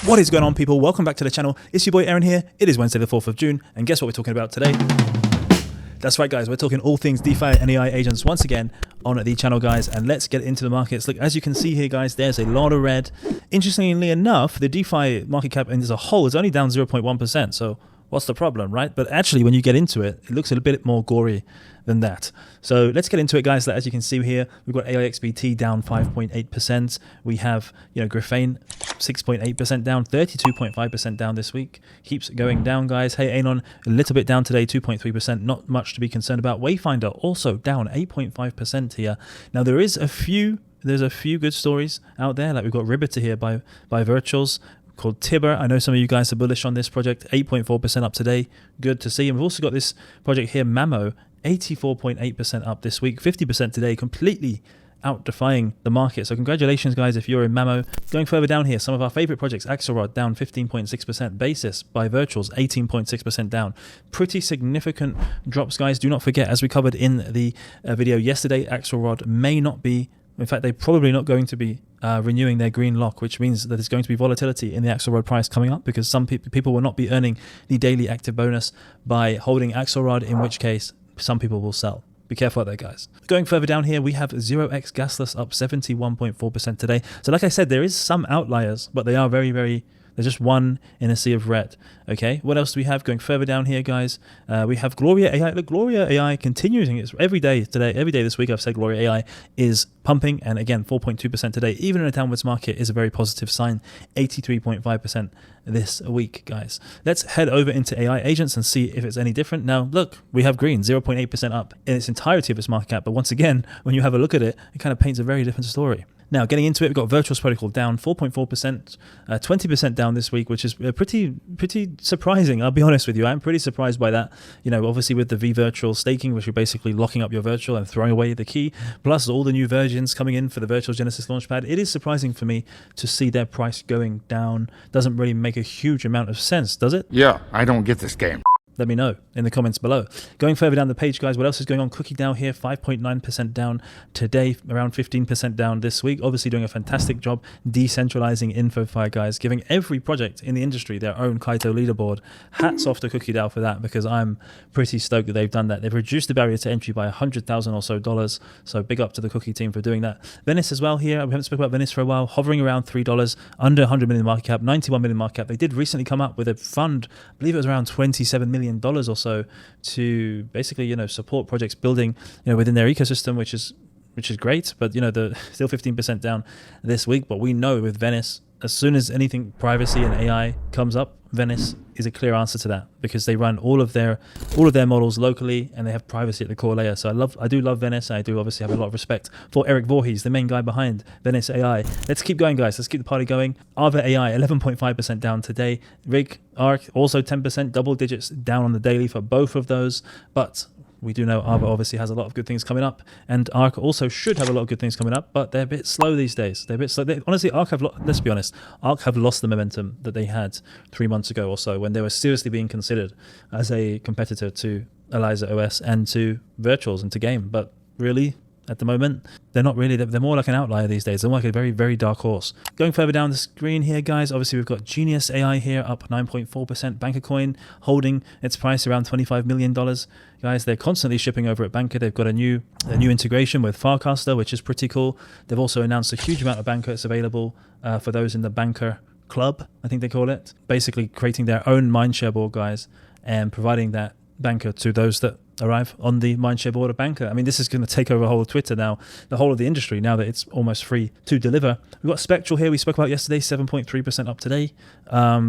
What is going on, people? Welcome back to the channel. It's your boy Aaron here. It is Wednesday the 4th of June, and guess what we're talking about today? That's right, guys. We're talking all things DeFi and AI agents once again on the channel, guys, and let's get into the markets. Look, as you can see here, guys, there's a lot of red. Interestingly enough, the DeFi market cap as a whole is only down 0.1%, so what's the problem, right? But actually, when you get into it, it looks a bit more gory than that. So let's get into it, guys. As you can see here, we've got AIXBT down 5.8%. We have, Graphane 6.8% down, 32.5% down this week. Keeps going down, guys. Hey, Anon, a little bit down today, 2.3%. Not much to be concerned about. Wayfinder also down 8.5% here. Now, there's a few good stories out there. Like we've got Ribbiter here by Virtuals, called Tibber. I know some of you guys are bullish on this project, 8.4% up today. Good to see. And we've also got this project here, Mamo, 84.8% up this week, 50% today, completely out-defying the market. So congratulations, guys, if you're in Mamo. Going further down here, some of our favorite projects, Axelrod down 15.6%, Basis by Virtuals 18.6% down. Pretty significant drops, guys. Do not forget, as we covered in the video yesterday, Axelrod may not be, in fact, they're probably not going to be renewing their green lock, which means that there's going to be volatility in the Axelrod price coming up, because some people will not be earning the daily active bonus by holding Axelrod, in which case some people will sell. Be careful out there, guys. Going further down here, we have 0x Gasless up 71.4% today. So like I said, there is some outliers, but they are very, they're just one in a sea of red. Okay, what else do we have? Going further down here, guys, we have Gloria AI. Look, Gloria AI continuing. It's every day this week I've said Gloria AI is pumping, and again 4.2% today, even in a downwards market, is a very positive sign. 83.5% this week, guys. Let's head over into AI agents and see if it's any different. Now, look, we have green 0.8% up in its entirety of its market cap, but once again, when you have a look at it, it kind of paints a very different story. Now, getting into it, we've got Virtuals Protocol down 4.4%, 20% down this week, which is pretty surprising. I'll be honest with you. I'm pretty surprised by that. Obviously with the vVirtual staking, which you're basically locking up your virtual and throwing away the key, plus all the new versions coming in for the Virtual Genesis Launchpad, it is surprising for me to see their price going down. Doesn't really make a huge amount of sense, does it? Yeah, I don't get this game. Let me know in the comments below. Going further down the page, guys, what else is going on? Cookie down here, 5.9% down today, around 15% down this week. Obviously doing a fantastic job decentralizing InfoFi, guys, giving every project in the industry their own Kaito leaderboard. Hats off to Cookie DAO for that, because I'm pretty stoked that they've done that. They've reduced the barrier to entry by $100,000 or so. So big up to the Cookie team for doing that. Venice as well here. We haven't spoken about Venice for a while, hovering around $3, under 100 million market cap, 91 million market cap. They did recently come up with a fund, I believe it was around $27 million or so, to basically support projects building within their ecosystem, which is great. But the still 15% down this week. But we know with Venice, as soon as anything privacy and AI comes up, Venice is a clear answer to that, because they run all of their models locally and they have privacy at the core layer. So I do love Venice. I do obviously have a lot of respect for Eric Voorhees, the main guy behind Venice AI. Let's keep going, guys. Let's keep the party going. Arva AI 11.5% down today. Rig Arc also 10%, double digits down on the daily for both of those. But we do know Arva obviously has a lot of good things coming up, and Arc also should have a lot of good things coming up, but they're a bit slow these days. They're a bit slow. Honestly, let's be honest, Arc have lost the momentum that they had 3 months ago or so, when they were seriously being considered as a competitor to Eliza OS and to Virtuals and to Game. But really, at the moment, they're not really. They're more like an outlier these days. They're more like a very, very dark horse. Going further down the screen here, guys, obviously we've got Genius AI here up 9.4%. Banker Coin holding its price around $25 million. Guys, they're constantly shipping over at Banker. They've got a new integration with Farcaster, which is pretty cool. They've also announced a huge amount of Banker that's available for those in the Banker Club, I think they call it. Basically creating their own mindshare board, guys, and providing that Banker to those that arrive on the mindshare board of Banker. I mean, this is going to take over whole of Twitter now, the whole of the industry, now that it's almost free to deliver. We've got Spectral here, we spoke about yesterday, 7.3% up today,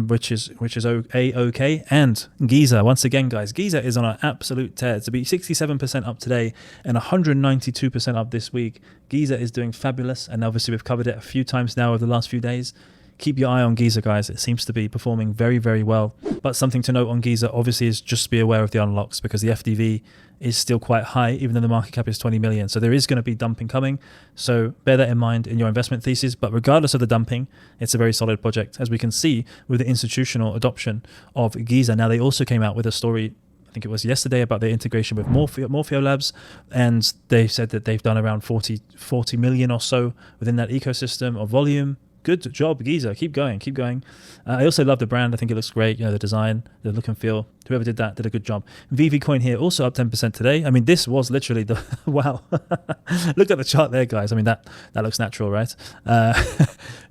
which is okay. And Giza, once again, guys, Giza is on an absolute tear. To be 67% up today and 192% up this week. Giza is doing fabulous, and obviously we've covered it a few times now over the last few days. Keep your eye on Giza, guys. It seems to be performing very, very well. But something to note on Giza, obviously, is just be aware of the unlocks, because the FDV is still quite high, even though the market cap is 20 million. So there is going to be dumping coming. So bear that in mind in your investment thesis. But regardless of the dumping, it's a very solid project, as we can see with the institutional adoption of Giza. Now, they also came out with a story, I think it was yesterday, about their integration with Morpheo Labs, and they said that they've done around 40 million or so within that ecosystem of volume. good job, Giza. Keep going, keep going. I also love the brand. I think it looks great. The design, the look and feel. Whoever did that did a good job. VV Coin here also up 10% today. I mean, this was literally the wow. Look at the chart there, guys. I mean, that looks natural, right?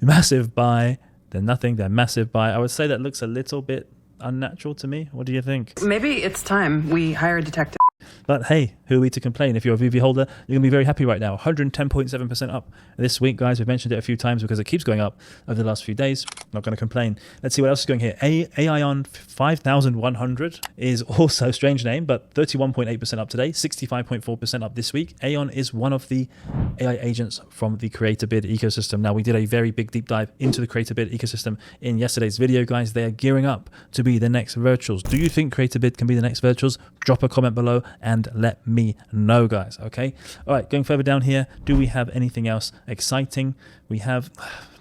Massive buy, then nothing, then massive buy. I would say that looks a little bit unnatural to me. What do you think? Maybe it's time we hire a detective. But hey, who are we to complain? If you're a VV holder, you're going to be very happy right now. 110.7% up this week, guys. We've mentioned it a few times because it keeps going up over the last few days. Not going to complain. Let's see what else is going here. AI on 5,100 is also a strange name, but 31.8% up today, 65.4% up this week. Aeon is one of the AI agents from the CreatorBid ecosystem. Now, we did a very big deep dive into the CreatorBid ecosystem in yesterday's video, guys. They are gearing up to be the next virtuals. Do you think CreatorBid can be the next virtuals? Drop a comment below and let me know, guys. Okay. All right. Going further down here, do we have anything else exciting? We have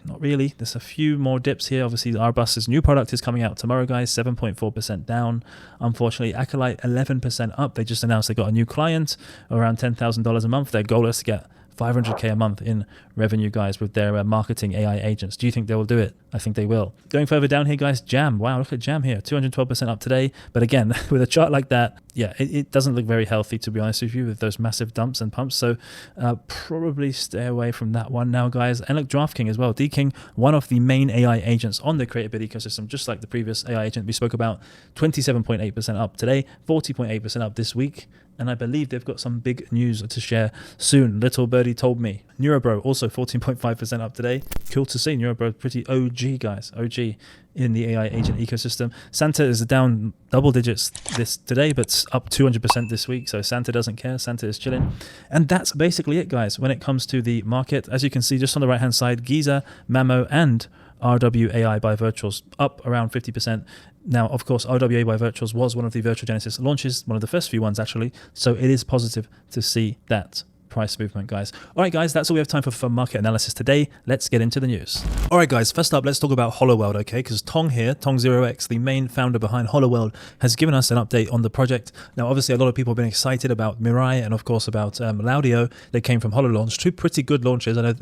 not really. There's a few more dips here. Obviously, Arbus's new product is coming out tomorrow, guys. 7.4% down. Unfortunately, Acolyte 11% up. They just announced they got a new client around $10,000 a month. Their goal is to get 500k a month in revenue, guys, with their marketing AI agents. Do you think they will do it? I think they will. Going further down here, guys, Jam. Wow, look at Jam here. 212% up today. But again, with a chart like that, yeah, it doesn't look very healthy, to be honest with you, with those massive dumps and pumps. So probably stay away from that one now, guys. And look, DraftKing as well. DKing, one of the main AI agents on the CreatorBid ecosystem, just like the previous AI agent we spoke about, 27.8% up today, 40.8% up this week. And I believe they've got some big news to share soon. Little Birdie told me. Neurobro also 14.5% up today. Cool to see. Neurobro pretty OG, guys. OG in the AI agent ecosystem. Santa is down double digits today, but up 200% this week. So Santa doesn't care. Santa is chilling. And that's basically it, guys, when it comes to the market. As you can see, just on the right-hand side, Giza, Mamo, and RWAI by Virtuals up around 50%. Now, of course, RWA by Virtuals was one of the Virtual Genesis launches, one of the first few ones, actually. So it is positive to see that price movement, guys. All right, guys, that's all we have time for market analysis today. Let's get into the news. All right, guys, first up, let's talk about Holoworld, okay? Because Tong here, Tong0x, the main founder behind Holoworld, has given us an update on the project. Now, obviously, a lot of people have been excited about Mirai and, of course, about Laudio. They came from HoloLaunch, two pretty good launches. I know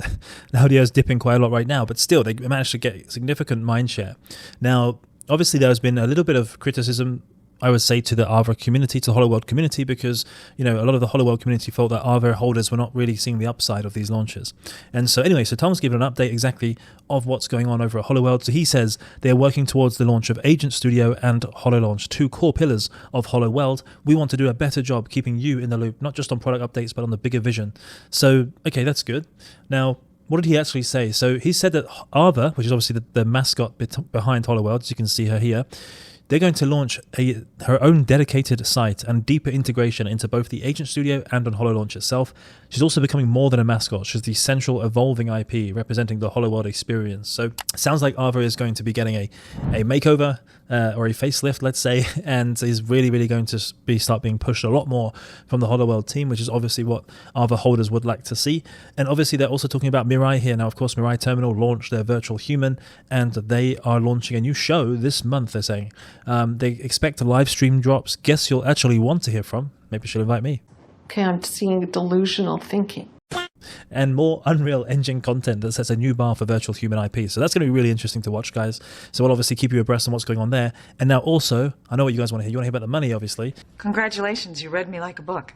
Laudio is dipping quite a lot right now, but still, they managed to get significant mindshare. Now, obviously, there has been a little bit of criticism, I would say, to the Aava community, to the Holoworld community, because, a lot of the Holoworld community felt that Aava holders were not really seeing the upside of these launches. And so anyway, so Tom's given an update exactly of what's going on over at Holoworld. So he says they're working towards the launch of Agent Studio and HoloLaunch, two core pillars of Holoworld. We want to do a better job keeping you in the loop, not just on product updates, but on the bigger vision. So, okay, that's good. Now, what did he actually say? So he said that Aava, which is obviously the mascot behind Holoworld, as you can see her here, they're going to launch her own dedicated site and deeper integration into both the Agent Studio and on HoloLaunch itself. She's also becoming more than a mascot. She's the central evolving IP representing the Holoworld experience. So it sounds like Aava is going to be getting a makeover or a facelift, let's say, and is really, really going to start being pushed a lot more from the Holoworld team, which is obviously what Aava holders would like to see. And obviously they're also talking about Mirai here. Now, of course, Mirai Terminal launched their virtual human, and they are launching a new show this month, they're saying. They expect live stream drops. Guess you'll actually want to hear from. Maybe she'll invite me. Okay, I'm seeing delusional thinking. And more Unreal Engine content that sets a new bar for virtual human IP. So that's going to be really interesting to watch, guys. So we'll obviously keep you abreast on what's going on there. And now also, I know what you guys want to hear. You want to hear about the money, obviously. Congratulations, you read me like a book.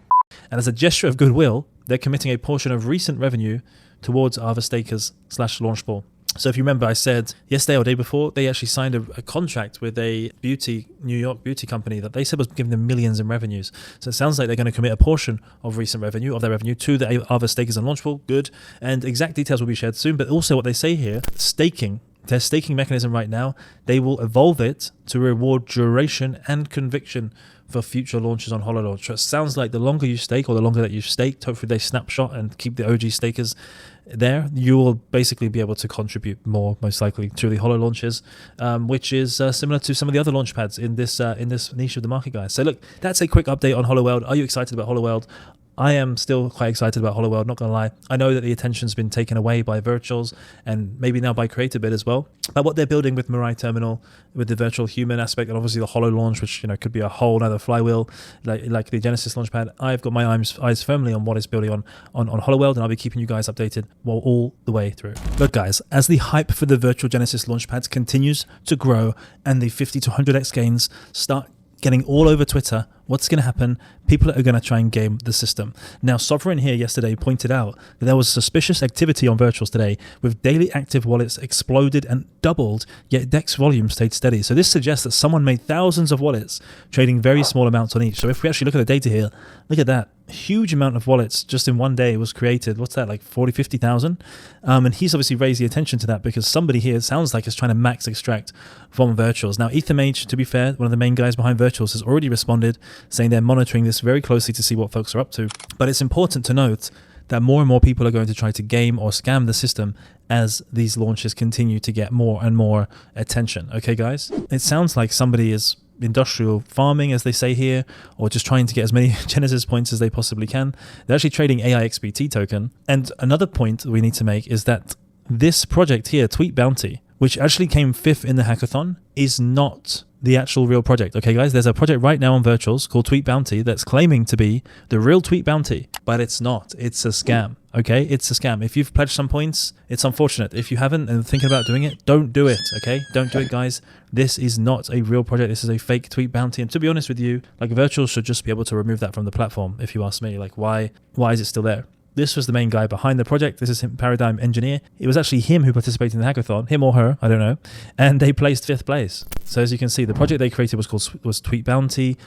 And as a gesture of goodwill, they're committing a portion of recent revenue towards Aava stakers / Launchpool. So if you remember, I said yesterday or the day before, they actually signed a contract with a New York beauty company that they said was giving them millions in revenues. So it sounds like they're going to commit a portion of their revenue to the Aava stakers and Launchpool. Good. And exact details will be shared soon. But also what they say here, staking. Their staking mechanism right now, they will evolve it to reward duration and conviction for future launches on HoloLaunch. So it sounds like the longer you stake, or the longer that you've staked, hopefully they snapshot and keep the OG stakers there, you will basically be able to contribute more, most likely, to the HoloLaunches, which is similar to some of the other Launchpads in this niche of the market, guys. So look, that's a quick update on Holoworld. Are you excited about Holoworld? I am still quite excited about Holoworld, not gonna lie. I know that the attention's been taken away by virtuals and maybe now by Creator as well. But what they're building with Mirai Terminal, with the virtual human aspect, and obviously the Holo launch, which could be a whole other flywheel, like the Genesis Launchpad. I've got my eyes firmly on what is building on Holoworld, and I'll be keeping you guys updated all the way through. Look, guys, as the hype for the virtual Genesis Launchpads continues to grow and the 50 to 100x gains start getting all over Twitter, what's going to happen? People are going to try and game the system. Now, Sovereign here yesterday pointed out that there was suspicious activity on virtuals today, with daily active wallets exploded and doubled, yet DEX volume stayed steady. So this suggests that someone made thousands of wallets, trading very small amounts on each. So if we actually look at the data here, look at that. Huge amount of wallets just in one day was created. What's that, like 40, 50,000? And he's obviously raised the attention to that because somebody here, it sounds like, is trying to max extract from virtuals. Now, EtherMage, to be fair, one of the main guys behind virtuals, has already responded, saying they're monitoring this very closely to see what folks are up to. But it's important to note that more and more people are going to try to game or scam the system as these launches continue to get more and more attention. Okay, guys? It sounds like somebody is industrial farming, as they say here, or just trying to get as many Genesis points as they possibly can. They're actually trading AI XBT token. And another point that we need to make is that this project here, Tweet Bounty, which actually came 5th in the hackathon, is not the actual real project. Okay, guys, there's a project right now on virtuals called Tweet Bounty that's claiming to be the real Tweet Bounty, but it's not. It's a scam. Okay, it's a scam. If you've pledged some points, it's unfortunate. If you haven't and thinking about doing it, don't do it. Okay, don't do it, guys. This is not a real project. This is a fake Tweet Bounty. And to be honest with you, like, virtuals should just be able to remove that from the platform. If you ask me, like, why is it still there? This was the main guy behind the project. This is him, Paradigm Engineer. It was actually him who participated in the hackathon, him or her, I don't know. And they placed 5th place. So as you can see, the project they created was Tweet Bounty.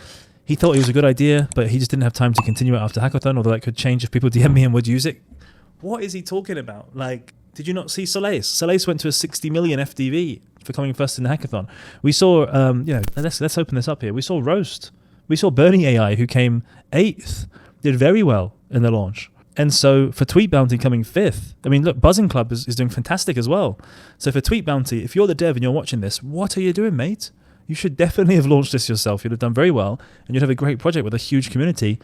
He thought it was a good idea, but he just didn't have time to continue it after hackathon, although that could change if people DM me and would use it. What is he talking about? Like, did you not see Soleil? Soleil went to a 60 million FDV for coming first in the hackathon. We saw, let's open this up here. We saw Roast. We saw Bernie AI, who came 8th, did very well in the launch. And so for Tweet Bounty coming 5th, I mean, look, Buzzing Club is doing fantastic as well. So for Tweet Bounty, if you're the dev and you're watching this, what are you doing, mate? You should definitely have launched this yourself. You'd have done very well, and you'd have a great project with a huge community,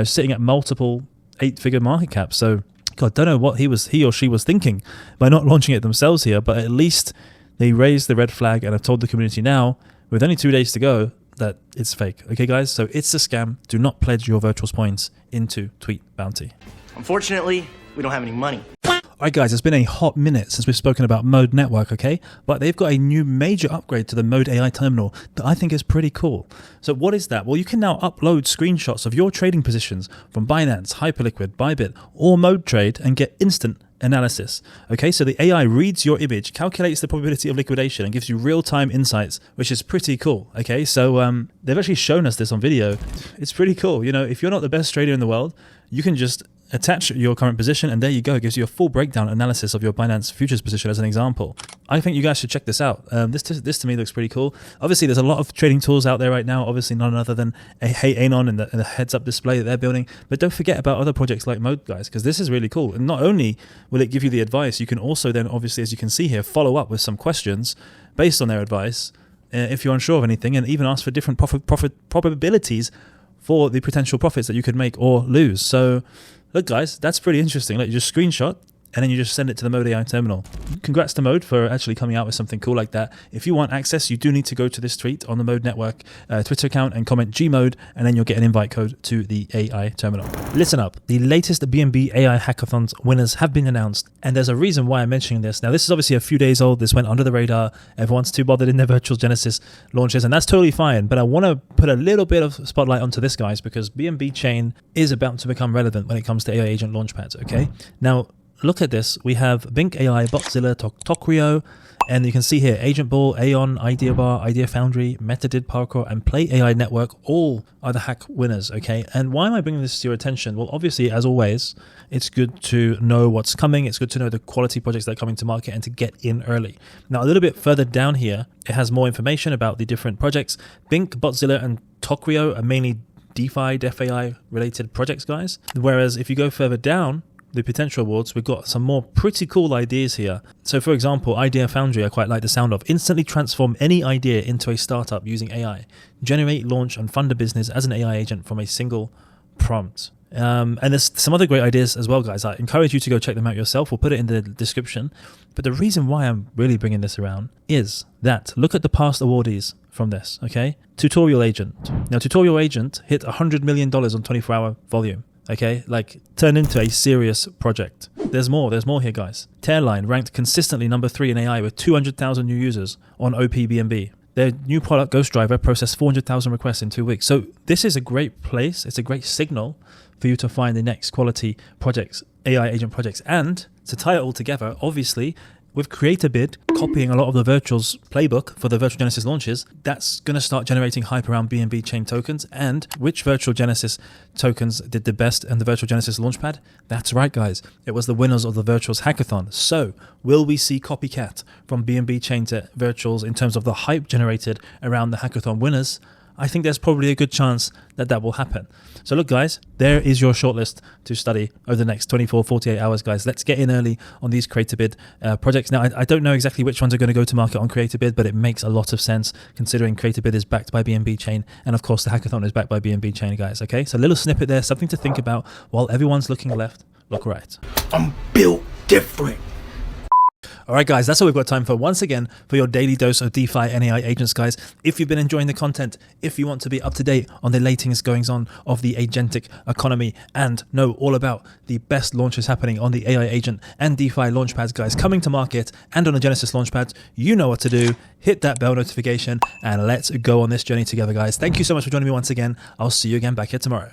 sitting at multiple 8-figure market caps. So, God, don't know what he or she was thinking by not launching it themselves here, but at least they raised the red flag and have told the community now, with only 2 days to go, that it's fake. Okay, guys? So it's a scam. Do not pledge your virtuals points into Tweet Bounty. Unfortunately, we don't have any money. Alright guys, it's been a hot minute since we've spoken about Mode Network, okay? But they've got a new major upgrade to the Mode AI terminal that I think is pretty cool. So what is that? Well, you can now upload screenshots of your trading positions from Binance, Hyperliquid, Bybit, or Mode Trade and get instant analysis. Okay, so the AI reads your image, calculates the probability of liquidation, and gives you real-time insights, which is pretty cool. Okay, so they've actually shown us this on video. It's pretty cool. If you're not the best trader in the world, you can just attach your current position, and there you go. It gives you a full breakdown analysis of your Binance futures position as an example. I think you guys should check this out. This to me looks pretty cool. Obviously, there's a lot of trading tools out there right now. Obviously, none other than Hey Anon and the heads-up display that they're building. But don't forget about other projects like Mode, guys, because this is really cool. And not only will it give you the advice, you can also then, obviously, as you can see here, follow up with some questions based on their advice if you're unsure of anything, and even ask for different probabilities for the potential profits that you could make or lose. So, look, guys, that's pretty interesting. Like, you just screenshot and then you just send it to the Mode AI terminal. Congrats to Mode for actually coming out with something cool like that. If you want access, you do need to go to this tweet on the Mode Network Twitter account and comment Gmode, and then you'll get an invite code to the AI terminal. Listen up. The latest BNB AI Hackathons winners have been announced, and there's a reason why I'm mentioning this. Now, this is obviously a few days old. This went under the radar. Everyone's too bothered in their virtual Genesis launches, and that's totally fine. But I want to put a little bit of spotlight onto this, guys, because BNB chain is about to become relevant when it comes to AI agent launchpads, okay? Now, look at this. We have Bink AI, Botzilla, Tokrio, and you can see here Agent Ball, Aeon, IdeaBar, Idea Foundry, Metadid, Parkour, and Play AI Network all are the hack winners, okay? And why am I bringing this to your attention? Well, obviously, as always, it's good to know what's coming. It's good to know the quality projects that are coming to market and to get in early. Now, a little bit further down here, it has more information about the different projects. Bink, Botzilla, and Tokrio are mainly DeFAI related projects, guys. Whereas if you go further down, the potential awards, we've got some more pretty cool ideas here. So for example, Idea Foundry, I quite like the sound of. Instantly transform any idea into a startup using AI. Generate, launch, and fund a business as an AI agent from a single prompt. And there's some other great ideas as well, guys. I encourage you to go check them out yourself. We'll put it in the description. But the reason why I'm really bringing this around is that look at the past awardees from this, okay? Tutorial Agent. Now, Tutorial Agent hit $100 million on 24-hour volume, okay? Like, turned into a serious project. There's more here, guys. Tearline ranked consistently number 3 in AI with 200,000 new users on OP-BNB. Their new product, Ghost Driver, processed 400,000 requests in 2 weeks. So this is a great place. It's a great signal for you to find the next quality projects, AI agent projects. And to tie it all together, obviously, with CreatorBid copying a lot of the Virtual's playbook for the Virtual Genesis launches, that's going to start generating hype around BNB chain tokens. And which Virtual Genesis tokens did the best in the Virtual Genesis Launchpad? That's right, guys. It was the winners of the Virtuals hackathon. So will we see copycat from BNB chain to Virtuals in terms of the hype generated around the hackathon winners? I think there's probably a good chance that that will happen. So look, guys, there is your shortlist to study over the next 24, 48 hours, guys. Let's get in early on these CreatorBid projects. Now, I don't know exactly which ones are going to go to market on CreatorBid, but it makes a lot of sense considering CreatorBid is backed by BNB Chain. And of course, the hackathon is backed by BNB Chain, guys. Okay, so a little snippet there, something to think about while everyone's looking left, look right. I'm built different. All right, guys, that's all we've got time for. Once again, for your daily dose of DeFi and AI agents, guys. If you've been enjoying the content, if you want to be up to date on the latest goings on of the agentic economy and know all about the best launches happening on the AI agent and DeFi launchpads, guys, coming to market and on the Genesis launchpads, you know what to do. Hit that bell notification and let's go on this journey together, guys. Thank you so much for joining me once again. I'll see you again back here tomorrow.